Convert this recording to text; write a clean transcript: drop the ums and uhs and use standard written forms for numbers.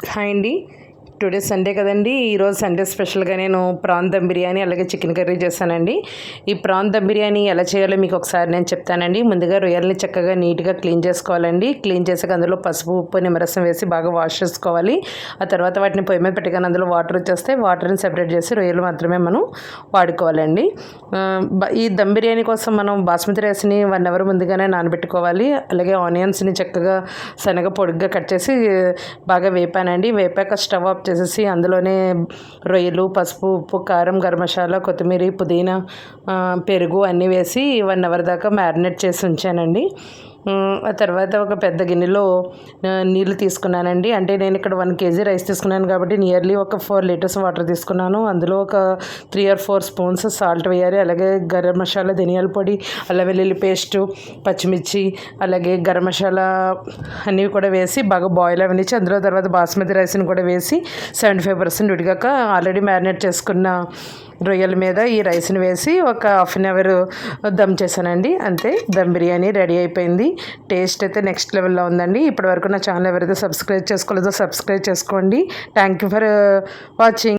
Hi అండి. Today Sunday కదండి. ఈరోజు సండే స్పెషల్గా నేను ప్రాన్ దమ్ బిర్యానీ అలాగే చికెన్ కర్రీ చేశానండి. ఈ ప్రాన్ దమ్ బిర్యానీ ఎలా చేయాలో మీకు ఒకసారి నేను చెప్తానండి. ముందుగా రొయ్యల్ని చక్కగా నీట్గా క్లీన్ చేసుకోవాలండి. క్లీన్ చేసాక అందులో పసుపు, ఉప్పు, నిమ్మరసం వేసి బాగా వాష్ చేసుకోవాలి. ఆ తర్వాత వాటిని పొయ్యి మీద పెట్టగానే అందులో వాటర్ వచ్చేస్తే వాటర్ని సెపరేట్ చేసి రొయ్యలు మాత్రమే మనం వాడుకోవాలండి. ఈ దమ్ బిర్యానీ కోసం మనం బాస్మతి రైస్ని 1 అవర్ ముందుగానే నానబెట్టుకోవాలి. అలాగే ఆనియన్స్ని చక్కగా శనగ పొడిగ్గా కట్ చేసి బాగా వేపానండి. వేపాక స్టవ్ ఆఫ్ చేసేసి అందులోనే రొయ్యలు, పసుపు, ఉప్పు, కారం, గరం మసాలా, కొత్తిమీర, పుదీనా, పెరుగు అన్నీ వేసి 1 అవర్ దాకా మ్యారినేట్ చేసి ఉంచానండి. ఆ తర్వాత ఒక పెద్ద గిన్నెలో నీళ్ళు తీసుకున్నానండి. అంటే నేను ఇక్కడ 1 kg రైస్ తీసుకున్నాను కాబట్టి నియర్లీ ఒక 4 లీటర్స్ వాటర్ తీసుకున్నాను. అందులో ఒక 3 or 4 స్పూన్స్ సాల్ట్ వేయాలి. అలాగే గరం మసాలా, ధనియాల పొడి, అల్లం వెల్లుల్లి పేస్టు, పచ్చిమిర్చి, అలాగే గరం మసాలా అన్నీ కూడా వేసి బాగా బాయిల్ అవనిచ్చి అందులో తర్వాత బాస్మతి రైస్ని కూడా వేసి 75% ఉడికాక ఆల్రెడీ మ్యారినేట్ చేసుకున్న రొయ్యల మీద ఈ రైస్ని వేసి ఒక 1/2 అవర్ దమ్ చేశానండి. అంతే, దమ్ బిర్యానీ రెడీ అయిపోయింది. టేస్ట్ అయితే నెక్స్ట్ లెవెల్లో ఉందండి. ఇప్పటివరకు నా ఛానల్ ఎవరైతే సబ్స్క్రైబ్ చేసుకోలేదో సబ్స్క్రైబ్ చేసుకోండి. Thank you for watching.